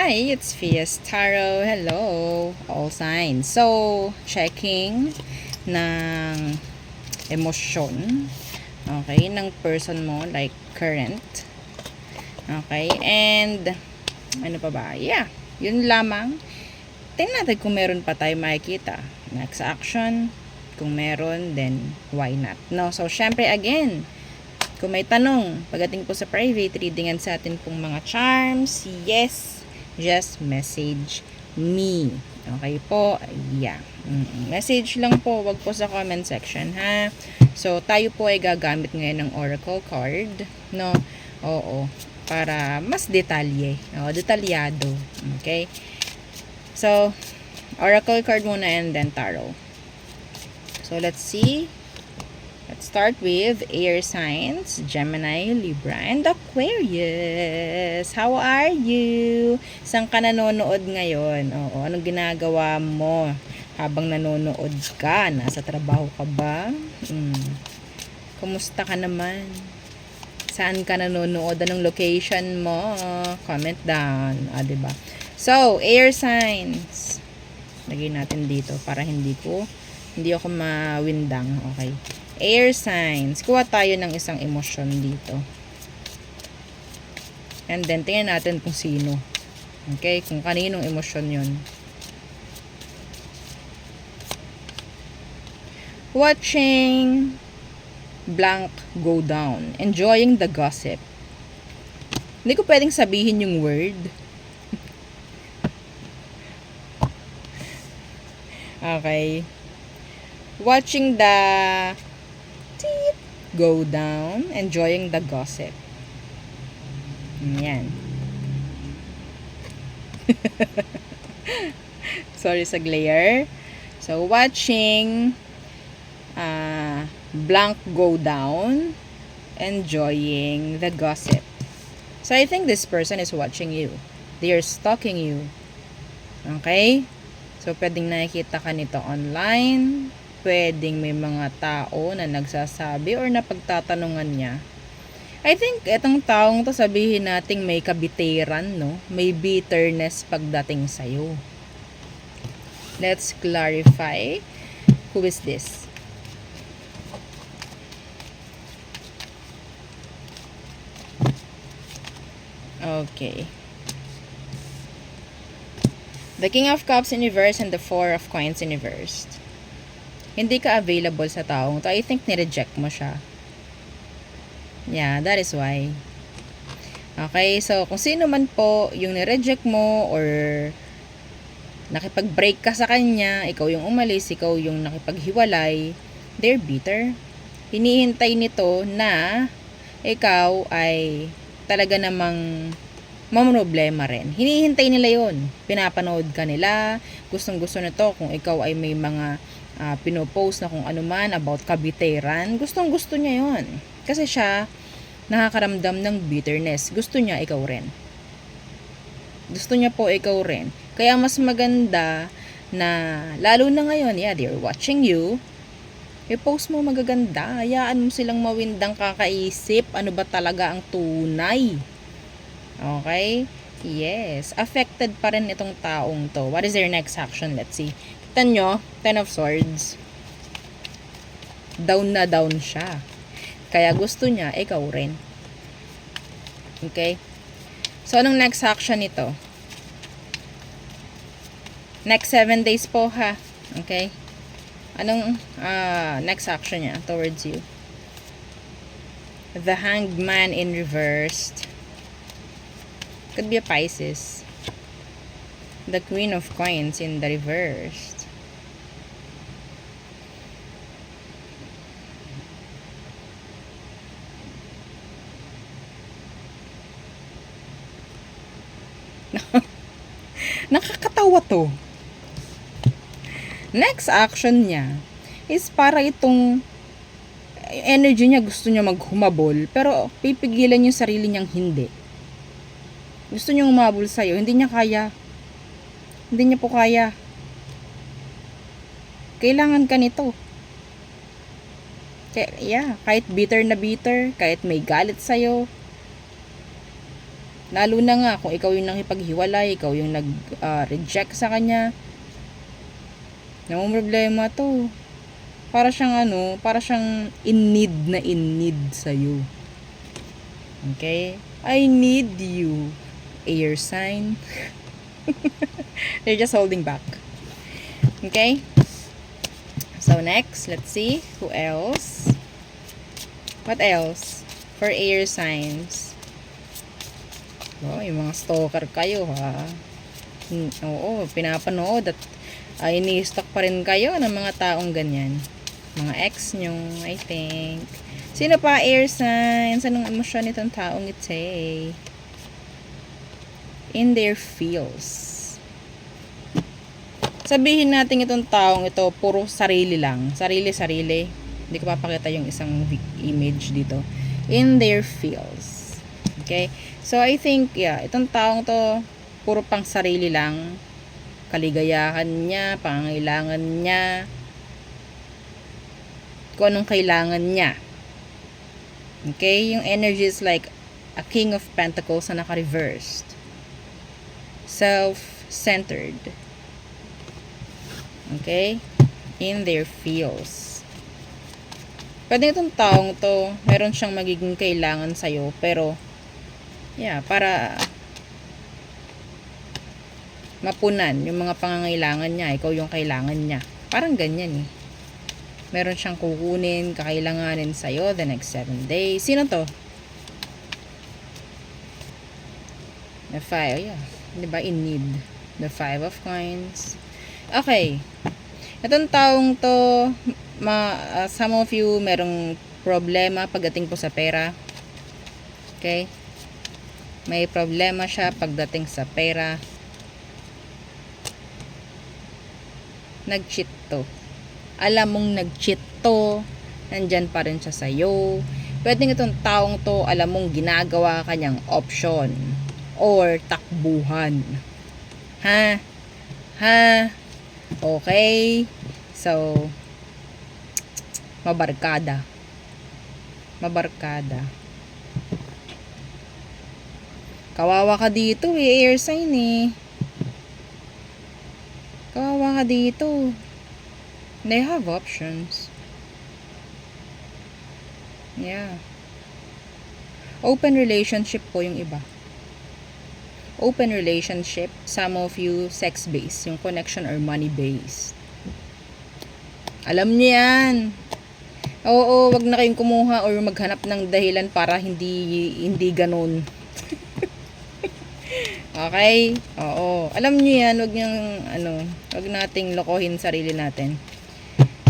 Hi, it's Fias Tarot. Hello, all signs. So, checking ng emosyon, okay, ng person mo, like current. Okay, and ano pa ba? Yeah, yun lamang. Tingnan natin kung meron pa tayo makikita. Next action, kung meron, then why not? No, so syempre again, kung may tanong pagdating po sa private readingan sa atin pong mga charms, yes, just message me. Okay po? Yeah. Message lang po, wag po sa comment section, ha? So, tayo po ay gagamit ngayon ng oracle card, no? Oo. Para mas detalye. Detalyado. Okay? So, oracle card muna and then tarot. So, let's see. Let's start with air signs, Gemini, Libra, and Aquarius. How are you? Saan ka nanonood ngayon? Oo, anong ginagawa mo habang nanonood ka? Nasa trabaho ka ba? Kumusta ka naman? Saan ka nanonood? Anong location mo? Comment down. Diba? So, air signs. Lagay natin dito para hindi ako mawindang. Okay. Air signs. Kuha tayo ng isang emosyon dito. And then, tingnan natin kung sino. Okay? Kung kaninong emosyon yun. Watching blank go down. Enjoying the gossip. Hindi ko pwedeng sabihin yung word. Okay. Watching the go down, enjoying the gossip. Yan. Sorry sa glare. So, watching blank go down, enjoying the gossip. So, I think this person is watching you. They are stalking you. Okay? So, pwedeng nakikita ka nito online. Pwedeng may mga tao na nagsasabi or napagtatanungan niya. I think itong taong to, sabihin nating may kabiteran, no? May bitterness pagdating sa'yo. Let's clarify. Who is this? Okay. The King of Cups in reverse and the Four of Coins in reverse. Hindi ka available sa taong to. I think ni-reject mo siya. Yeah, that is why. Okay, so kung sino man po yung ni-reject mo or nakipag-break ka sa kanya, ikaw yung umalis, ikaw yung nakipaghiwalay, they're bitter. Hinihintay nito na ikaw ay talaga namang mamroblema rin. Hinihintay nila yon. Pinapanood ka nila. Gustong-gusto nito kung ikaw ay may mga pinopost na kung ano man about kabiteran. Gustong-gusto niya yon. Kasi siya nakakaramdam ng bitterness. Gusto niya ikaw rin. Gusto niya po ikaw rin. Kaya mas maganda na, lalo na ngayon, yeah, they're watching you. I-post mo magaganda. Hayaan mo silang mawindang kakaisip. Ano ba talaga ang tunay? Okay? Yes. Affected pa rin itong taong to. What is their next action? Let's see. Kita nyo, Ten of Swords. Down na down siya. Kaya gusto niya, ikaw rin. Okay? So, anong next action nito? Next 7 days po, ha? Okay? Anong next action niya towards you? The Hanged Man in reversed. Could be a Pisces. The Queen of Coins in the reverse. Nakakatawa to. Next action niya is para itong energy niya, gusto niya maghumabol, pero pipigilan yung sarili niyang hindi. Gusto niyang humabol sa'yo, hindi niya kaya. Hindi niya po kaya. Kailangan ka nito. Kaya, yeah, kahit bitter na bitter, kahit may galit sa'yo, Lalo na nga kung ikaw yung nakipaghiwalay, ikaw yung nag-reject sa kanya. Namumroblema to. Para siyang para siyang in need sa'yo. Okay? I need you. Air sign. They're just holding back. Okay? So next, let's see. Who else? What else? For air signs. Oh, yung mga stalker kayo, ha? Oo, pinapanood at ini-stalk pa rin kayo ng mga taong ganyan. Mga ex nyo, I think. Sino pa air signs? Anong emosyon itong taong ito? In their feels. Sabihin natin itong taong ito, puro sarili lang. Sarili-sarili. Hindi ko papakita yung isang image dito. In their feels. Okay? So, I think, yeah, itong taong to, puro pang sarili lang. Kaligayahan niya, pangangailangan niya, kung anong kailangan niya. Okay? Yung energy is like a King of Pentacles na naka-reversed. Self-centered. Okay? In their feels. Pwede itong taong to, meron siyang magiging kailangan sa'yo, pero, yeah, para mapunan yung mga pangangailangan niya, ikaw yung kailangan niya. Parang ganyan eh. Meron siyang kukunin, kakailanganin sa'yo the next 7 days. Sino to? The 5, yeah. Diba? In need. The 5 of coins. Okay. Itong taong to, some of you, merong problema pagdating po sa pera. Okay? May problema siya pagdating sa pera. Nag-cheat to. Alam mong nag-cheat to, nandyan pa rin siya sa'yo. Pwedeng itong taong to, alam mong ginagawa kanyang option or takbuhan. Ha? Okay? So, mabarkada. Kawawa ka dito eh, air sign eh. Kawawa ka dito. They have options. Yeah. Open relationship po yung iba. Open relationship. Some of you, sex-based. Yung connection or money-based. Alam niyo yan. Oo, wag na kayong kumuha or maghanap ng dahilan para hindi ganun. Okay? Oo. Alam niyo yan, wag nating lokohin sarili natin.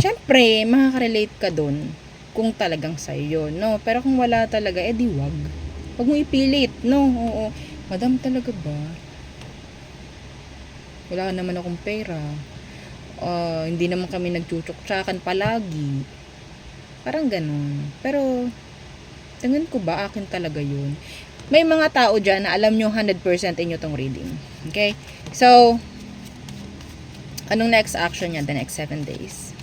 Siyempre, makaka-relate ka dun kung talagang sa'yo yun, no? Pero kung wala talaga, di wag. Wag mo ipilit, no? Oo. Madam, talaga ba? Wala naman akong pera. Hindi naman kami nagchuchok-tsakan palagi. Parang ganun. Pero, tingin ko ba akin talaga yun? May mga tao dyan na alam nyo 100% inyo tong reading. Okay? So, anong next action niya the next 7 days?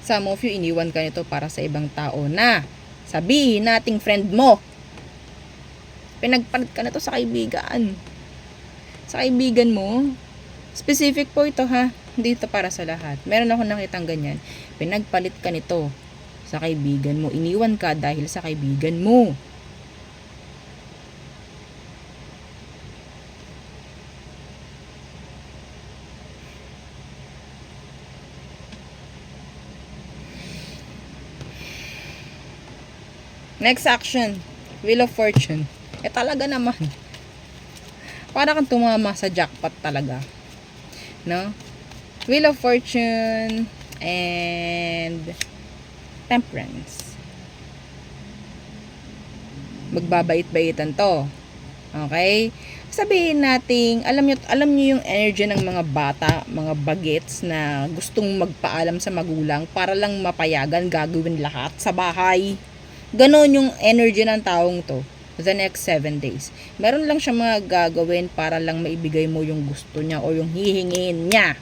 Some of you, iniwan ka nito para sa ibang tao na sabihin nating friend mo. Pinagpalit ka na to sa kaibigan. Sa kaibigan mo. Specific po ito ha. Hindi ito para sa lahat. Meron ako nakitang ganyan. Pinagpalit ka nito sa kaibigan mo. Iniwan ka dahil sa kaibigan mo. Next action. Wheel of Fortune. Talaga naman. Para kang tumama sa jackpot talaga. No? Wheel of Fortune and Temperance. Magbabait-baitan to. Okay? Sabihin nating, alam niyo yung energy ng mga bata, mga bagets na gustong magpaalam sa magulang para lang mapayagan, gagawin lahat sa bahay. Ganon yung energy ng taong to the next 7 days. Meron lang siya mga gagawin para lang maibigay mo yung gusto niya o yung hihingin niya.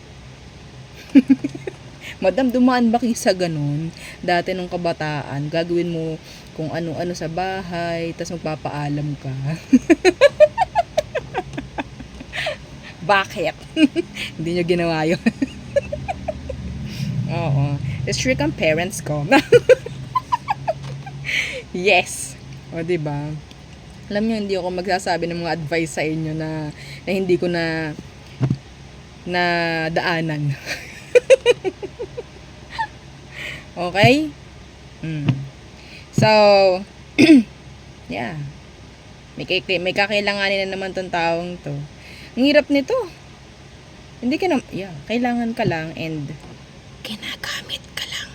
Madam, dumaan ba kayo sa ganun? Dati nung kabataan, gagawin mo kung ano-ano sa bahay, tas magpapaalam ka. Bakit? Hindi nyo ginawa yun. Oo. Strict ang parents ko. Yes. O, diba? Alam nyo, hindi ako magsasabi ng mga advice sa inyo na hindi ko na daanan. Okay? So, yeah. May kakailanganin na naman tong taong to. Ang hirap nito. Hindi ka na, kailangan ka lang and ginagamit ka lang.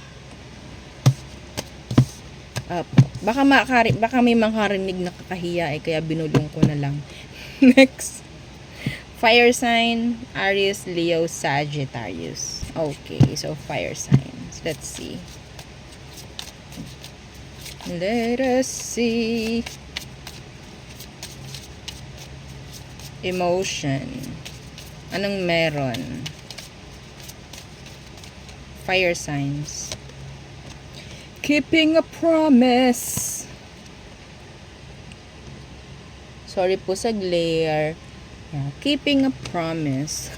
Baka may makarinig na kakahiya kaya binulong ko na lang. Next. Fire sign, Aries, Leo, Sagittarius. Okay, so fire signs. Let's see. Let us see. Emotion. Anong meron? Fire signs. Keeping a promise. Sorry po sa glare. Yeah, keeping a promise.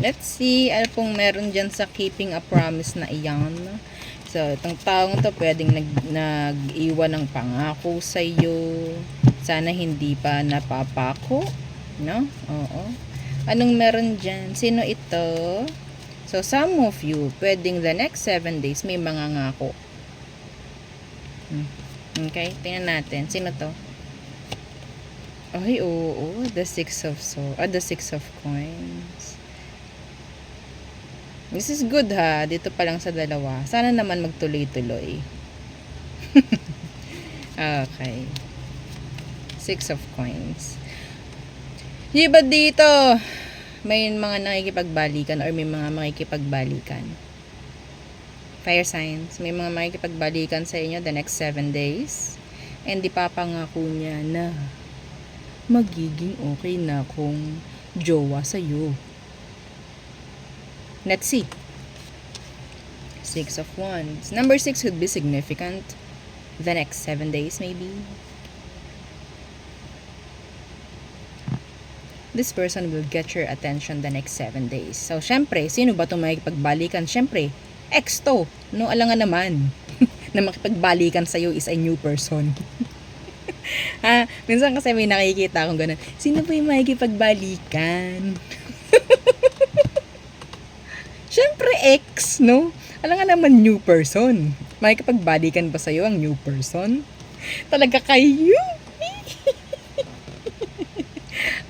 Let's see, ano pong meron dyan sa keeping a promise na iyan. So, itong taong to pwedeng nag-iwan ng pangako sa iyo. Sana hindi pa napapako, no? Oo. Anong meron dyan? Sino ito? So, some of you, pwedeng the next 7 days may mga ngako. Okay, tingnan natin. Sino to? Ay, oo. The Six of Coins. This is good ha. Dito pa lang sa dalawa. Sana naman magtuloy-tuloy. Okay. Six of Coins. Iba dito. May mga nakikipagbalikan or may mga makikipagbalikan. Fire signs. May mga makikipagbalikan sa inyo the next 7 days. And ipapangako niya na magiging okay na kung jowa sa'yo. Let's see. Six of Wands. Number 6 could be significant. The next 7 days maybe. This person will get your attention the next 7 days. So, syempre, sino ba itong makikipagbalikan? Syempre, ex to. No, alangan naman na makipagbalikan sa'yo is a new person. Ha? Minsan kasi may nakikita akong ganun. Sino ba yung makikipagbalikan? Syempre, ex, no? Alangan naman new person. Makikipagbalikan ba sa'yo ang new person? Talaga kayo?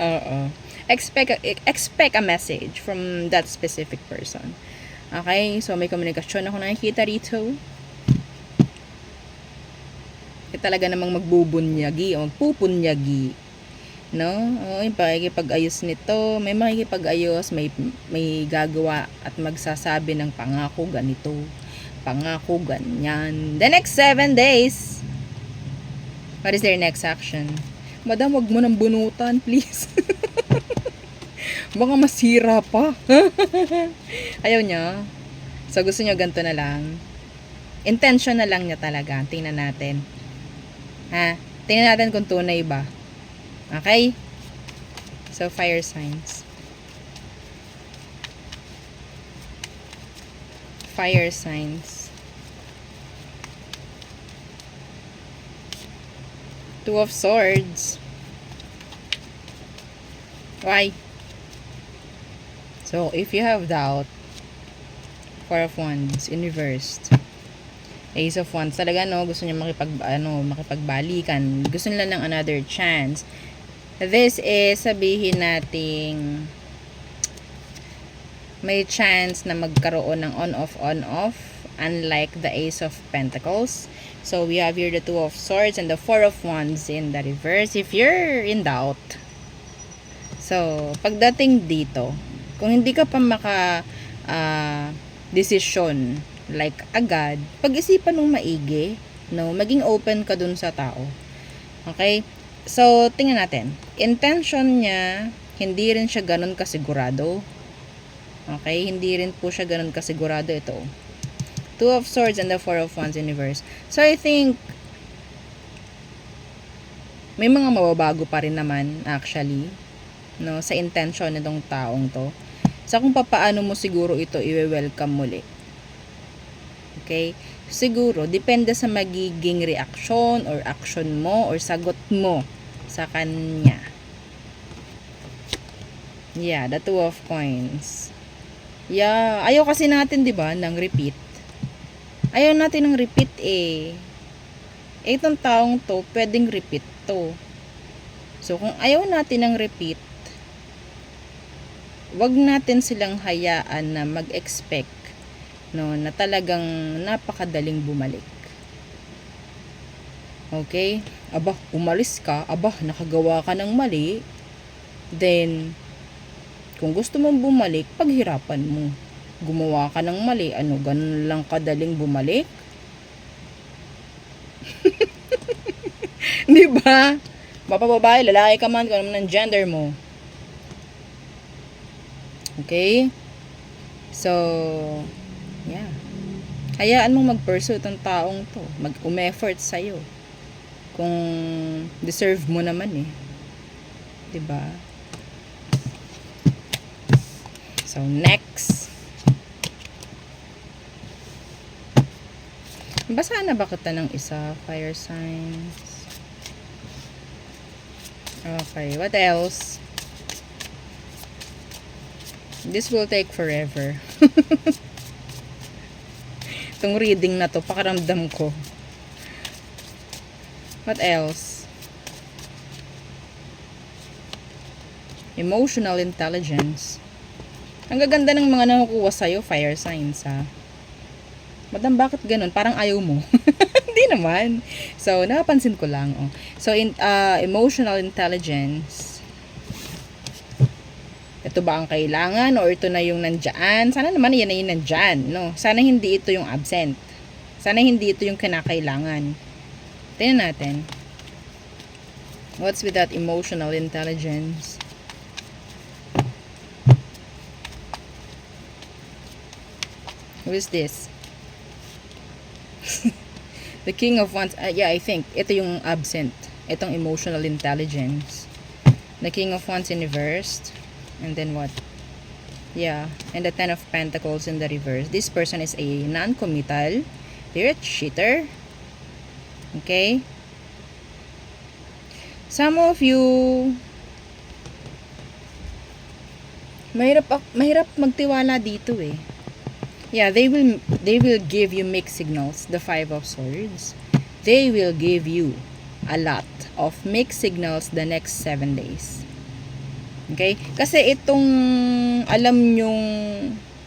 Oo. Expect a message from that specific person. Okay? So, may komunikasyon ako nakikita rito. Talaga namang magbubunyagi o magpupunyagi. No? O, yung pakikipag-ayos nito. May makikipag-ayos, may gagawa at magsasabi ng pangako ganito. Pangako ganyan. The next 7 days. What is their next action? Madam, wag mo nang bunutan, please. Baka masira pa. Ayaw niya. So, gusto niyo ganito na lang. Intention na lang niya talaga. Tingnan natin. Ha? Tingnan natin kung tunay ba. Okay? So, fire signs. Fire signs. Two of Swords. Why? So, if you have doubt, Four of Wands in reversed. Ace of Wands. Talaga, no? Gusto niya makipagbalikan. Gusto nila ng another chance. This is, sabihin nating may chance na magkaroon ng on-off, unlike the Ace of Pentacles. So, we have here the Two of Swords and the Four of Wands in the reverse. If you're in doubt. So, pagdating dito, kung hindi ka pa decision like agad, pag-isipan mong maigi, no, maging open ka dun sa tao. Okay? So, tingnan natin. Intention niya, hindi rin siya ganun kasigurado. Okay? Hindi rin po siya ganun kasigurado ito. Two of Swords and the Four of Wands in reverse. So, I think, may mga mababago pa rin naman, actually, no, sa intention nitong taong to. Sa kung papaano mo siguro ito i-welcome muli. Okay? Siguro, depende sa magiging reaksyon or action mo or sagot mo sa kanya. Yeah, the Two of Coins. Yeah, ayaw kasi natin, 'di ba, ng repeat. Ayaw natin ng repeat eh. Itong taong to, pwedeng repeat to. So, kung ayaw natin ng repeat, wag natin silang hayaan na mag-expect, no, na talagang napakadaling bumalik. Okay? Aba, umalis ka, aba, nakagawa ka ng mali, then, kung gusto mong bumalik, paghirapan mo. Gumawa ka ng mali, ano, ganun lang kadaling bumalik? Di ba? Mapababae, lalaki ka man, kung ano man ang gender mo. Okay? So, yeah. Hayaan mong mag-pursue itong taong to. Mag-effort sa'yo. Kung deserve mo naman eh. Diba? So, next. Basa na ba kita ng isa? Fire signs. Okay, what else? This will take forever. Itong reading na to, pakiramdam ko. What else? Emotional intelligence. Ang gaganda ng mga nakukuha sa'yo, fire signs, ha? Madam, bakit ganun? Parang ayaw mo. Hindi naman. So, napapansin ko lang, oh. So, emotional intelligence. Ito ba ang kailangan o ito na yung nandyan? Sana naman yan na yung nandyan, no? Sana hindi ito yung absent. Sana hindi ito yung kinakailangan. Tingnan natin. What's with that emotional intelligence? Who is this? The King of Wands. Yeah, I think ito yung absent. Itong emotional intelligence. The King of Wands in reversed. And then what? Yeah. And the Ten of Pentacles in the reverse. This person is a non-committal. They're a cheater. Okay? Some of you, mahirap magtiwala dito eh. Yeah, they will give you mixed signals. The Five of Swords. They will give you a lot of mixed signals the next 7 days. Okay? Kasi itong alam nyong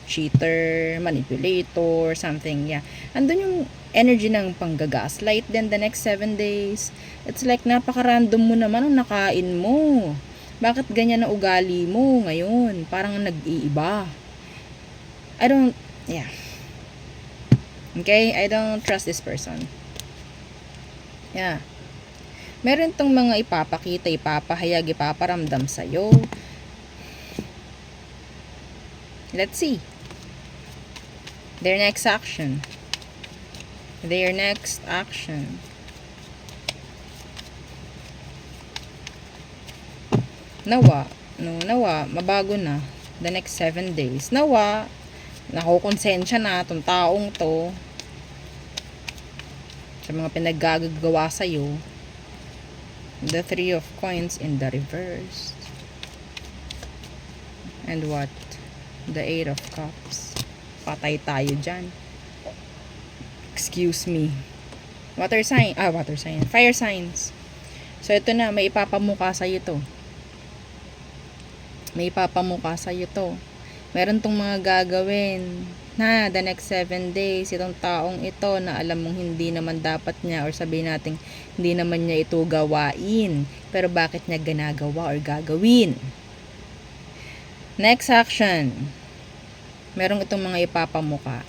cheater, manipulator, something, yeah. Andun yung energy ng panggagaslight then the next 7 days. It's like napaka-random mo naman ang nakain mo. Bakit ganyan na ugali mo ngayon? Parang nag-iiba. Yeah. Okay? I don't trust this person. Yeah. Meron tong mga ipapakita, ipapahayag, ipaparamdam sa'yo. Let's see. Their next action. Their next action. Nawa. No, nawa. Mabago na. The next 7 days. Nawa. Nakukonsensya na itong taong to. Sa mga pinaggagawa sa'yo. The Three of Coins in the reverse. And what? The Eight of Cups. Patay tayo dyan. Excuse me. Water sign. Fire signs. So, ito na. May ipapamuka sa'yo to. May ipapamuka sa'yo to. Meron tong mga gagawin na the next 7 days, itong taong ito na alam mong hindi naman dapat niya or sabihin natin hindi naman niya ito gawain. Pero bakit niya ginagawa or gagawin? Next action. Merong itong mga ipapamuka.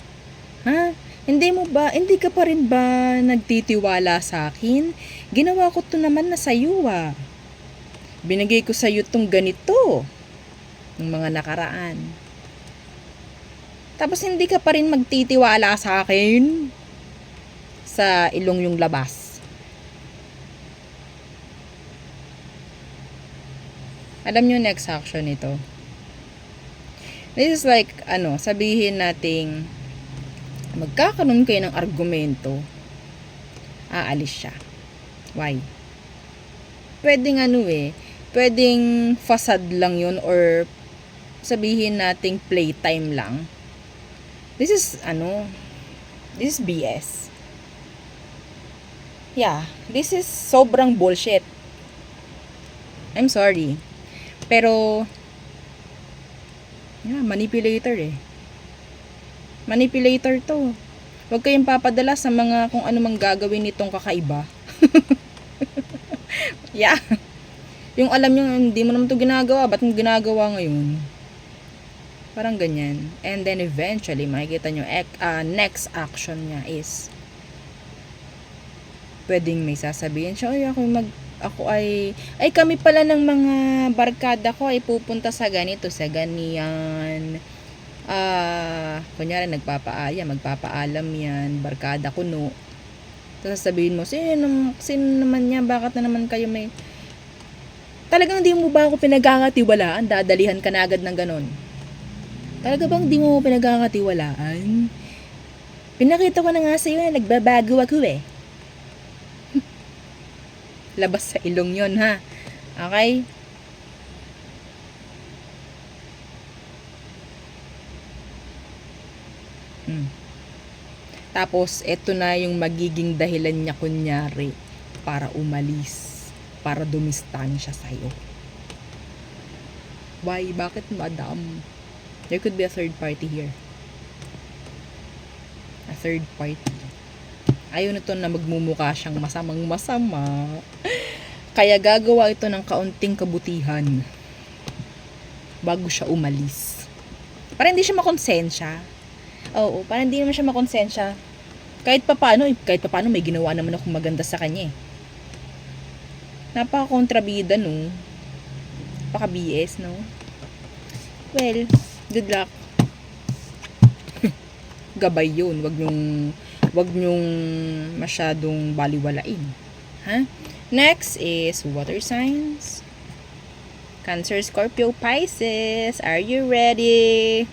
Ha? Hindi ka pa rin ba nagtitiwala sa akin? Ginawa ko to naman na sa'yo ah. Binigay ko sa'yo tong ganito ng mga nakaraan. Tapos hindi ka pa rin magtitiwala sa akin sa ilong yung labas. Alam nyo next action nito? This is like, sabihin nating magkakaroon kayo ng argumento, aalis siya. Why? Pwedeng pwedeng facade lang yun or sabihin nating playtime lang. This is BS. Yeah, this is sobrang bullshit. I'm sorry. Pero, manipulator Manipulator to. Huwag kayong papadala sa mga kung ano mang gagawin nitong kakaiba. Yeah. Yung alam nyo, hindi mo naman to ginagawa. Ba't mo ginagawa ngayon? Parang ganyan. And then eventually, makikita nyo, next action niya is, pwedeng may sasabihin siya, kami pala ng mga barkada ko ay pupunta sa ganito, sa ganiyan. Kunyari magpapaalam yan, barkada kuno. Tapos sasabihin mo, sino naman niya, bakit na naman kayo may... Talagang di mo ba ako pinagkakatiwalaan? Dadalihan ka na agad ng ganon. Talaga bang di mo pinagkakatiwalaan? Pinakita ko na nga sa'yo na nagbabago ako Labas sa ilong yon ha. Okay? Tapos, eto na yung magiging dahilan niya kunyari para umalis. Para dumistansya sa'yo. Why? Bakit, madam? There could be a third party here. A third party. Ayaw nito na magmumukha siyang masamang-masama. Kaya gagawa ito ng kaunting kabutihan bago siya umalis. Para hindi siya makonsensya. Oo, para hindi naman siya makonsensya. Kahit pa paano may ginawa naman akong maganda sa kanya Napaka-kontrabida, no? Napaka-BS, no? Well, good luck. Gabay yun. Wag nyong masyadong baliwalain. Ha? Next is water signs. Cancer, Scorpio, Pisces. Are you ready?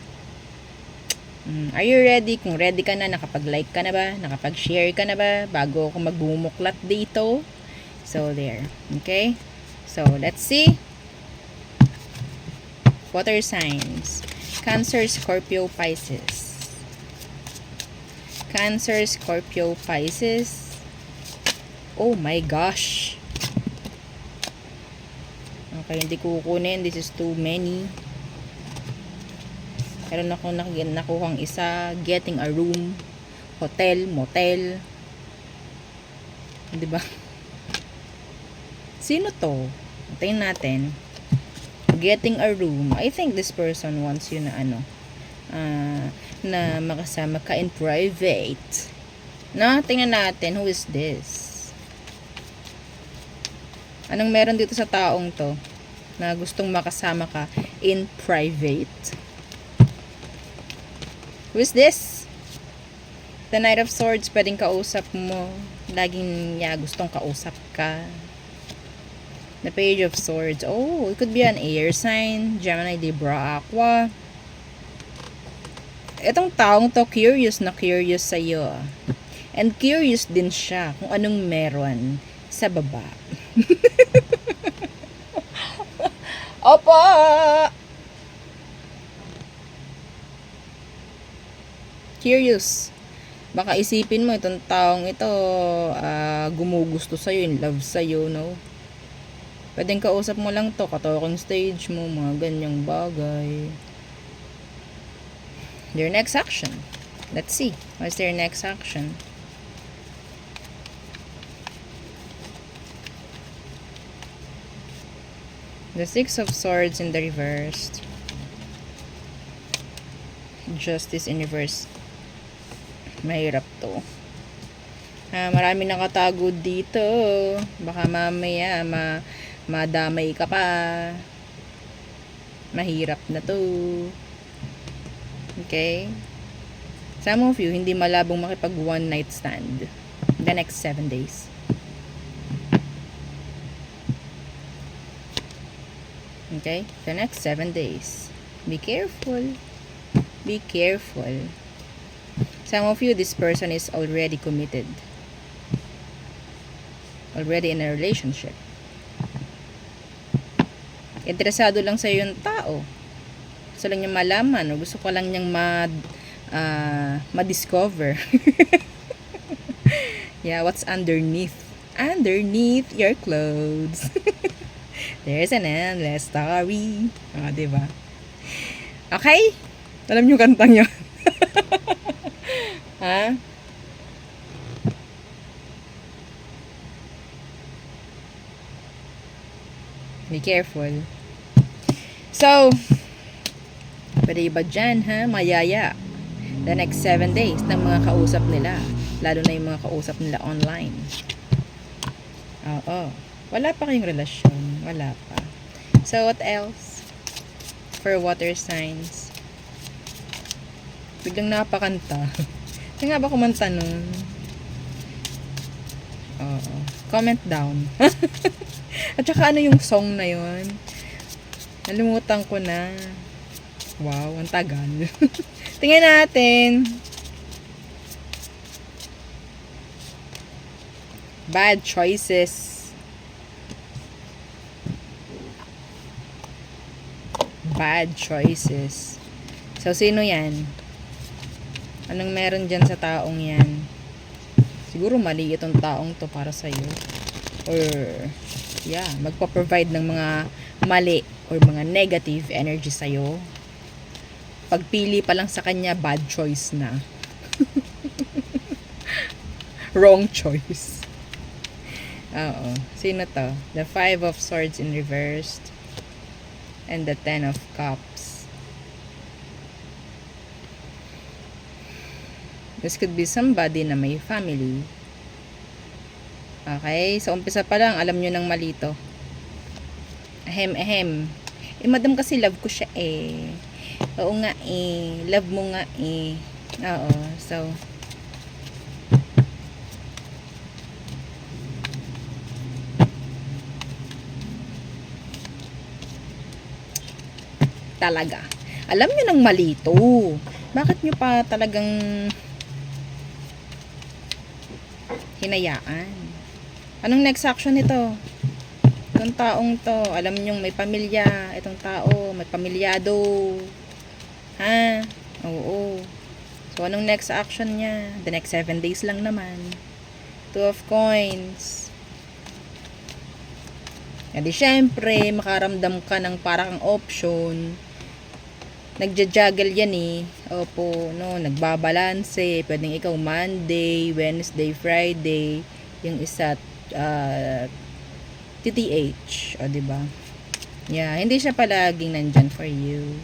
Are you ready? Kung ready ka na, nakapag-like ka na ba? Nakapag-share ka na ba? Bago ako magbumuklat dito. So, there. Okay? So, let's see. Water signs. Cancer, Scorpio, Pisces. Cancer, Scorpio, Pisces. Oh my gosh. Okay, hindi ko kukunin. This is too many. Meron ako nakuhang isa. Getting a room. Hotel, motel. Diba? Sino to? Tingnan natin. Getting a room. I think this person wants you na makasama ka in private. Tingnan natin. Who is this? Anong meron dito sa taong to na gustong makasama ka in private? Who is this? The Knight of Swords, pwedeng kausap mo. Laging niya gustong kausap ka. The Page of Swords. Oh, it could be an air sign. Gemini, Libra, Aqua. Itong taong to, curious sa'yo. And curious din siya kung anong meron sa baba. Opo! Curious. Baka isipin mo itong taong ito gumugusto sa'yo, in love sa'yo, no? Pwedeng kausap mo lang to, ka-talking stage mo, mga ganyang bagay. Their next action. Let's see. What's their next action? The Six of Swords in the reverse. Justice in reverse. Mahirap to. Marami nakatago dito. Baka mamaya madamay ka pa. Mahirap na to. Okay? Some of you, hindi malabong makipag one night stand the next 7 days. Okay? The next 7 days. Be careful. Be careful. Some of you, this person is already committed. Already in a relationship. Interesado lang sa yung tao. Gusto lang niya malaman o gusto ko lang niyang ma-discover. Yeah, what's underneath? Underneath your clothes. There's an endless story. Diba? Okay? Alam niyo kantang yun? Ha? Be careful. So, pwede ba dyan, ha? Mayaya. The next 7 days ng mga kausap nila. Lalo na yung mga kausap nila online. Oo. Wala pa kayong relasyon. Wala pa. So, what else? For water signs. Biglang napakanta. Kaya nga ba kumanta nun? Oo. Comment down. At saka ano yung song na yun? Nalimutan ko na. Wow, ang tagal. Tingnan natin. Bad choices. Bad choices. So, sino yan? Anong meron dyan sa taong yan? Siguro mali itong taong to para sa'yo. Or, yeah, magpa-provide ng mga mali or mga negative energy sa'yo. Pagpili pa lang sa kanya, bad choice na. Wrong choice. Oo. Sino to? The 5 of Swords in reversed. And the 10 of Cups. This could be somebody na may family. Okay? So, umpisa pa lang, alam nyo ng malito. Ahem. Madam kasi love ko siya eh. Oo nga eh. Love mo nga eh. Oo. So, talaga. Alam nyo ng malito. Bakit nyo pa talagang hinayaan? Anong next action nito? Itong taong to, alam nyo may pamilya. Itong tao, may pamilyado. Ha? Oo. So, anong next action niya? The next 7 days lang naman. 2 of Coins. E di syempre, makaramdam ka ng parang option. Nagja-juggle yan eh. Opo, no, nagbabalanse. Pwedeng ikaw Monday, Wednesday, Friday. Yung isa, TTH. O, diba? Yeah, hindi siya palaging nandyan for you.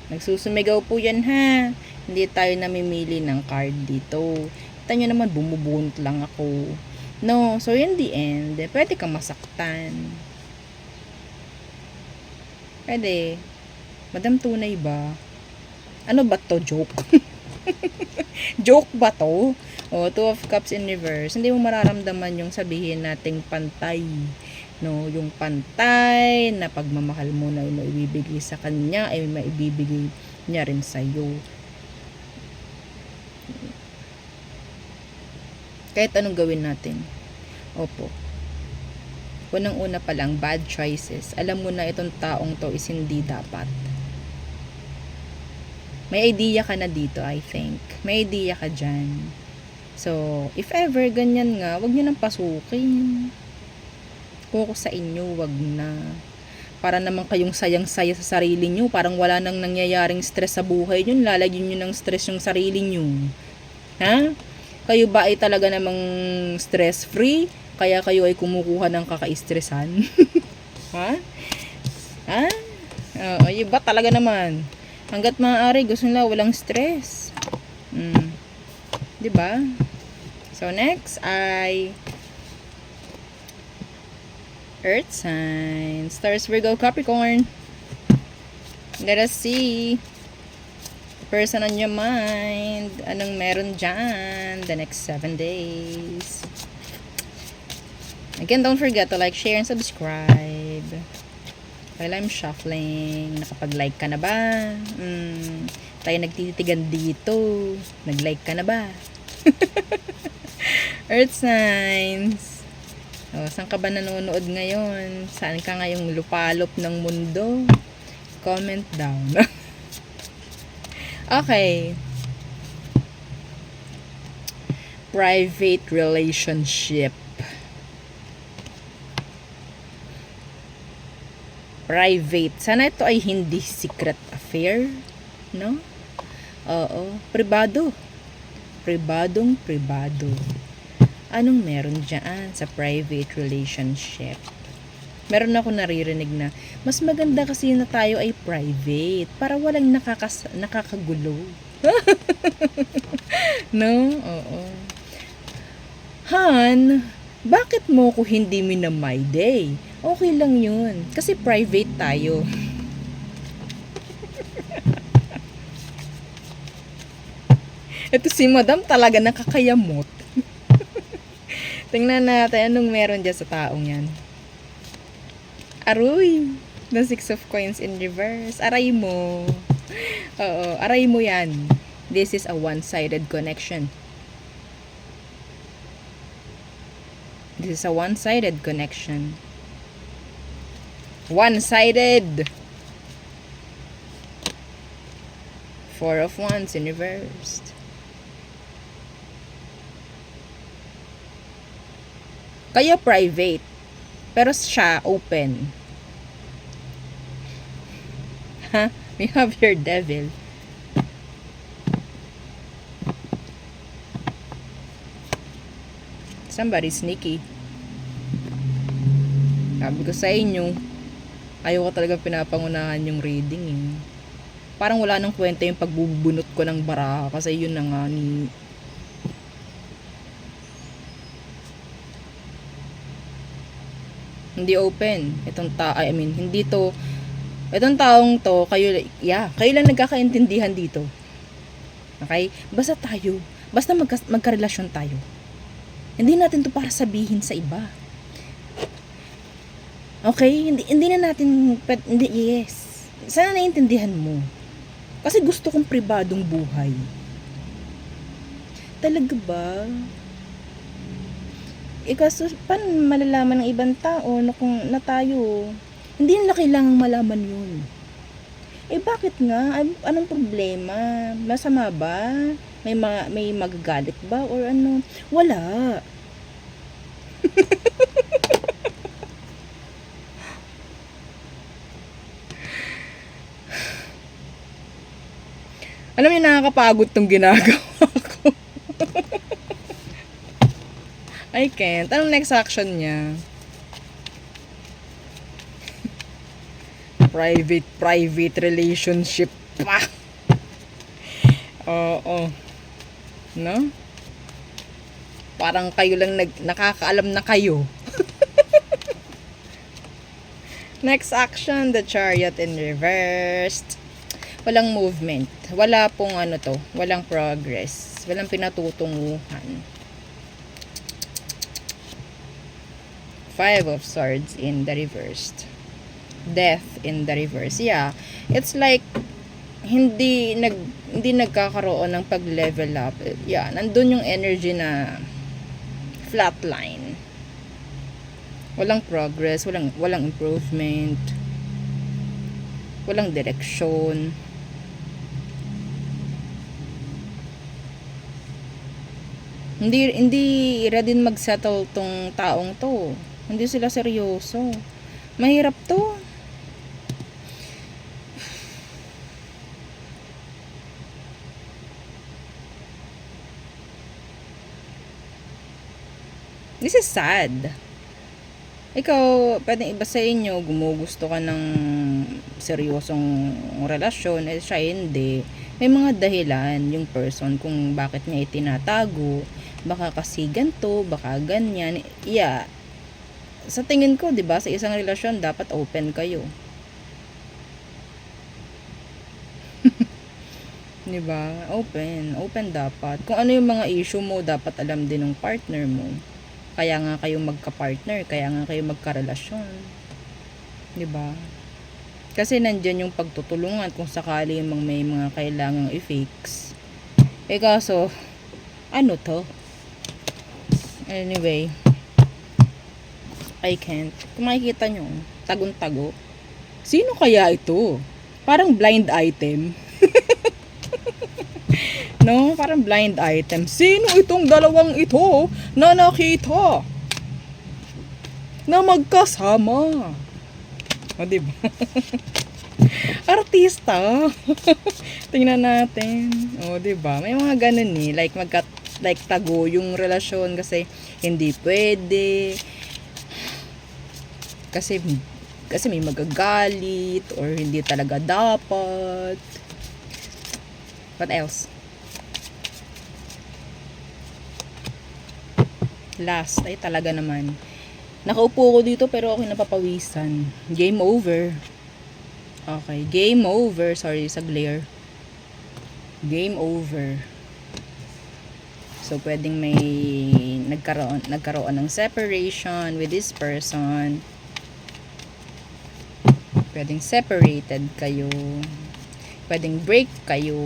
Nagsusumigaw po yan, ha? Hindi tayo namimili ng card dito. Kita nyo naman, bumubunot lang ako. No, so in the end, pwede kang masaktan. Pwede. Madam, tunay ba? Ano ba to? Joke? Joke ba to? O, 2 of Cups in reverse. Hindi mo mararamdaman yung sabihin nating pantay. No, yung pantay na pagmamahal mo na maibibigay sa kanya ay maibibigay niya rin sa'yo. Kahit anong gawin natin. Opo. Unang-una pa lang, bad choices. Alam mo na itong taong to is hindi dapat. May idea ka na dito, I think. May idea ka dyan. So, if ever ganyan nga, wag nyo nang pasukin. Kung ako sa inyo, wag na. Para naman kayong sayang-saya sa sarili nyo. Parang wala nang nangyayaring stress sa buhay nyo. Lalagyan nyo ng stress yung sarili nyo. Ha? Kayo ba ay talaga namang stress-free? Kaya kayo ay kumukuha ng kaka-stressan? Ha? Ha? Iba talaga naman. Hanggat maaari, gusto nila walang stress. 'Di ba? So next ay Earth signs. Taurus, Virgo, Capricorn. Let us see. Person on your mind. Anong meron dyan the next 7 days. Again, don't forget to like, share, and subscribe. While I'm shuffling, nakapag-like ka na ba? Tayo nagtititigan dito. Nag-like ka na ba? Earth signs. Saan ka ba nanonood ngayon? Saan ka ngayong lupalop ng mundo? Comment down. Okay. Private relationship. Private. Sana ito ay hindi secret affair, no? Oo. Pribado. Pribadong pribado. Anong meron dyan sa private relationship? Meron ako naririnig na mas maganda kasi na tayo ay private para walang nakakagulo. No? Oo. Han, bakit mo ko hindi minamay day? Okay lang yun. Kasi private tayo. Ito si Madam talaga nakakayamot. Tingnan natin anong meron dyan sa taong yan. Aroy! The 6 of coins in reverse. Aray mo. Oo, aray mo yan. This is a one-sided connection. This is a one-sided connection. One-sided! 4 of wands in reverse. Kayo private. Pero siya, open. Ha? We have your devil. Somebody sneaky. Sabi ko sa inyo, ayaw ko talaga pinapangunahan yung reading eh. Parang wala nang kwenta yung pagbubunot ko ng baraha kasi yun na nga ni... Hindi open. Hindi to, itong taong to, kayo lang nagkakaintindihan dito. Okay? Basta magkarelasyon tayo. Hindi natin to para sabihin sa iba. Okay? Hindi na natin, yes. Sana naiintindihan mo. Kasi gusto kong pribadong buhay. Talaga ba? Kaso, paano malalaman ng ibang tao na tayo? Hindi nila kailangang malaman yun. Bakit nga? Anong problema? Masama ba? May magagalit ba? Or ano? Wala. Alam niyo, nakakapagod tong ginagawa ko. I can't. Anong next action niya? Private relationship pa. Oo. No? Parang kayo lang nakakaalam na kayo. Next action, the Chariot in reversed. Walang movement. Wala pong walang progress. Walang pinatutunguhan. 5 of Swords in the reversed. Death in the reverse. Yeah. It's like hindi nagkakaroon ng pag-level up. Yeah, nandun yung energy na flatline. Walang progress, walang improvement. Walang direksyon. Hindi ready mag-settle tong taong to. Hindi sila seryoso. Mahirap to. This is sad. Ikaw, pwedeng iba sa inyo, gumugusto ka ng seryosong relasyon, siya hindi. may mga dahilan yung person kung bakit niya itinatago. Baka kasi ganito, baka ganyan. Yeah. Sa tingin ko, 'di ba, sa isang relasyon dapat open kayo. 'Di ba? Open dapat. Kung ano yung mga issue mo, dapat alam din ng partner mo. Kaya nga kayo magka-partner, kaya nga kayo magka-relasyon. 'Di ba? Kasi nandiyan yung pagtutulungan kung sakali mang may mga kailangang i-fix. Kaso, ano to? Anyway, I can't. Kung makikita nyo, tagong-tago. Sino kaya ito? Parang blind item. No? Parang blind item. Sino itong dalawang ito na nakita? Na magkasama? O, diba? Artista. Tingnan natin. O, diba? May mga ganun eh. Like tago yung relasyon kasi hindi pwede. Kasi may magagalit or hindi talaga dapat. What else? Last, ay talaga naman. Nakaupo ko dito pero ako napapawisan. Game over. Okay, game over. Sorry sa glare. Game over. So, pwedeng may nagkaroon ng separation with this person. Pwedeng separated kayo. Pwedeng break kayo.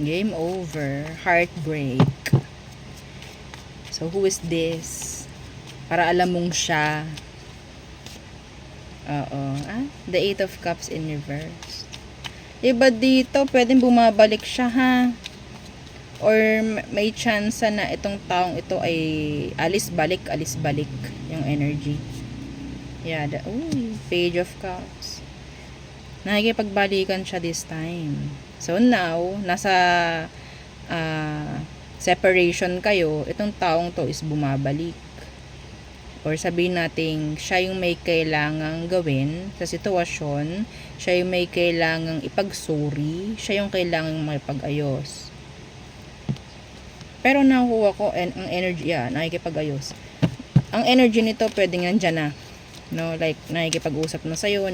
Game over. Heartbreak. So, who is this? Para alam mong siya. The Eight of Cups in reverse. Iba dito, pwedeng bumabalik siya, ha? Or may chance na itong taong ito ay alis-balik yung energy. Yeah, Page of Cups. Nakikipagbalikan siya this time. So, now, nasa separation kayo, itong taong to is bumabalik. Or sabihin natin, siya yung may kailangang gawin sa sitwasyon, siya yung may kailangang ipag-sorry, siya yung kailangang makipag-ayos. Pero nakuha ko ang energy, nakikipag-ayos. Ang energy nito pwedeng nandyan na. No, like nakikipag-usap na sa'yo,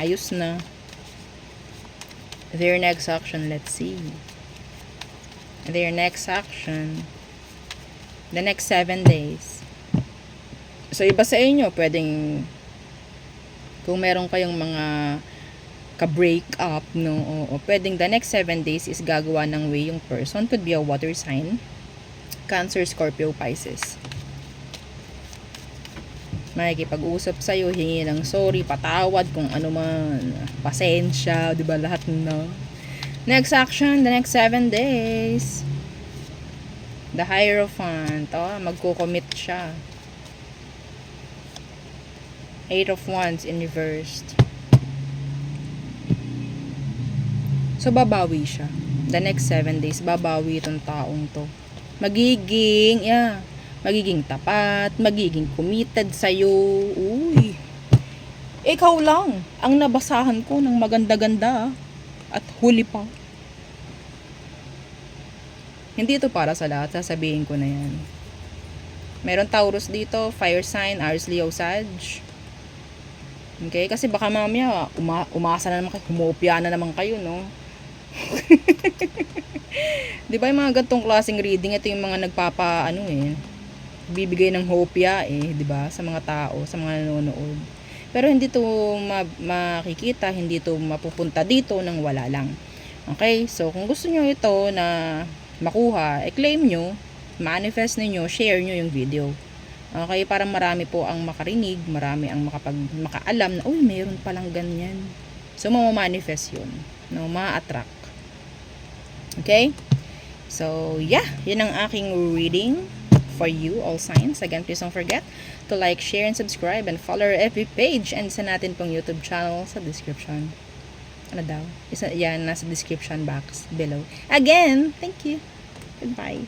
ayos na. Their next action, let's see. Their next action, the next 7 days. So, iba sa inyo, pwedeng, kung meron kayong mga ka-break up, no, o pwedeng the next 7 days is gagawa ng way yung person. Could be a water sign. Cancer, Scorpio, Pisces. Makikipag-usap sa'yo, hingi ng sorry, patawad, kung ano man, pasensya, di ba, lahat na. Next action, the next 7 days. The Hierophant. Magko-commit siya. 8 of Wands in reversed. So, babawi siya. The next 7 days, babawi itong taong to. Magiging tapat, magiging committed sa'yo. Uy. Ikaw lang ang nabasahan ko ng maganda-ganda. At huli pa. Hindi ito para sa lahat. Sasabihin ko na yan. Meron Taurus dito. Fire sign. Aries, Leo, Sag. Okay? Kasi baka mamaya umasa na naman kayo. Humopya na naman kayo, no? Di ba yung mga gantong klaseng reading, ito yung mga bibigay ng hopya di ba? Sa mga tao, sa mga nanonood. Pero hindi to makikita, hindi to mapupunta dito nang wala lang. Okay? So, kung gusto nyo ito na makuha, claim nyo, manifest ninyo, share nyo yung video. Okay? Para marami po ang makarinig, marami ang makaalam na, uy, mayroon palang ganyan. So, mamamanifest yun. No? Ma-attract. Okay? So, yun ang aking reading for you, all signs. Again, please don't forget to like, share, and subscribe, and follow our FB page, and isa natin pong YouTube channel sa description. Ano daw? Nasa description box below. Again, thank you. Goodbye.